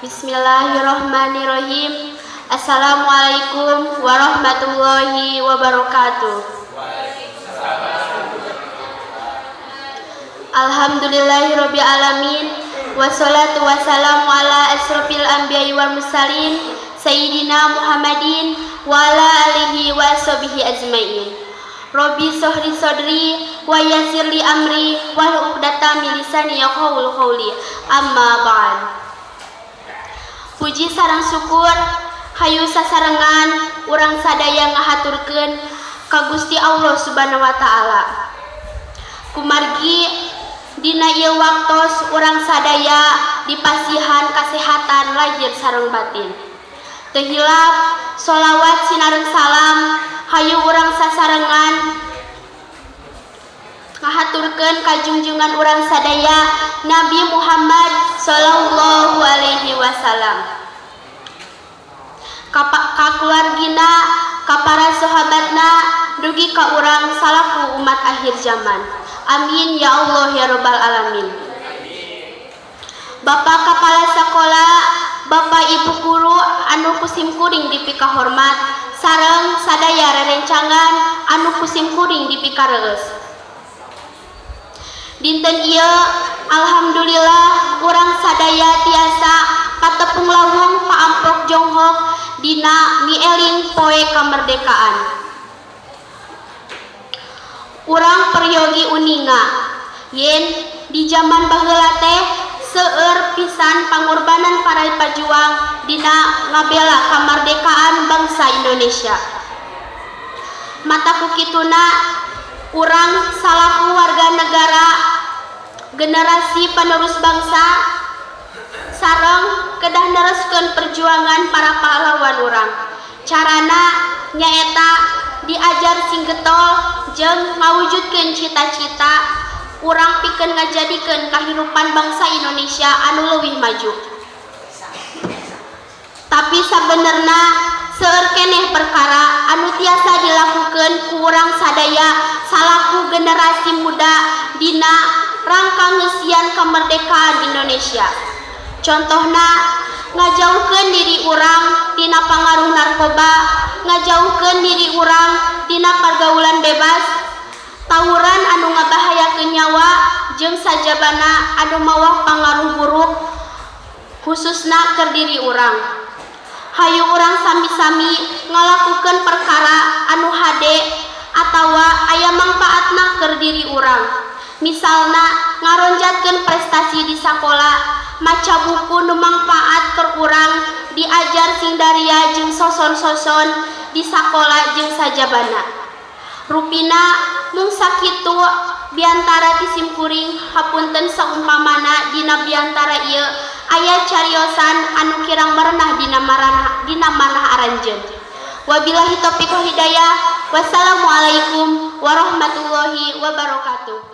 Bismillahirrahmanirrahim. Assalamualaikum warahmatullahi wabarakatuh. Alhamdulillahirabbil alamin. Wassalatu wassalamu ala asrofil anbiya'i wal mursalin sayyidina Muhammadin wa ala alihi wa sahbihi ajmain. Rabbi shrah sadri wa yassir li amri wahlul 'uqdatam min lisani yafqahu qawli. Amma ba'd. Puji sareng syukur hayu sasarengan urang sadaya ngahaturkeun ka Gusti Allah Subhanahu wa taala. Kumargi dina ieu waktos urang sadaya dipasihan kasehatan lahir sareng batin. Teu hilap sholawat sinareng salam hayu urang sasarengan ngahaturkeun ka junjungan urang sadaya Nabi Muhammad sallallahu alaihi wasallam, ka keluargina, ka para sahabatna, dugi ka urang salaku umat akhir zaman. Amin ya Allah ya rabbal alamin. Bapak Kepala Sekolah, Bapak Ibu Guru anu kusim kuring dipika hormat, sareng sadaya rerencangan anu kusim kuring dipika reueus. Dinten ieu alhamdulillah urang sadaya tiasa patepung lawung paamprok jonghok dina ngieling poe kamerdekaan. Urang peryogi uninga yen di zaman baheula teh seueur pisan pangorbanan para pajuang dina ngabela kamardekaan bangsa Indonesia. Mata kukituna urang salaku warga negara generasi penerus bangsa sareng kedah neruskeun perjuangan para pahlawan urang. Carana nyaeta diajar sing getol jeung ngawujudkeun cita-cita urang pikeun ngajadikeun kahirupan bangsa Indonesia anu leuwih maju. Tapi sabenerna seueur keneh perkara anu tiasa dilakukeun ku urang sadaya salaku generasi muda dina rangka ngeusian kemerdekaan Indonesia. Contohna ngajauhkeun diri urang tina pangaruh narkoba, ngajauhkeun diri urang tina pergaulan bebas, tawuran anu ngabahayakeun nyawa jeung sajabana anu mawa pangaruh buruk khususna keur diri urang. Hayu urang sami-sami ngalakukeun perkara anu hade atawa aya mangpaatna keur diri urang. Misalna ngaronjatkeun prestasi di sakola, maca buku nu mangpaat keur urang, diajar sing daria jeung soson-soson di sakola jeung sajabana. Rupina mung sakitu biantara tisim kuring hapunten saumpamana dina biantara ieu aya cariosan anu kirang merenah dina manah aranjeun. Wabillahi taufiq wal hidayah. Wassalamualaikum warahmatullahi wabarakatuh.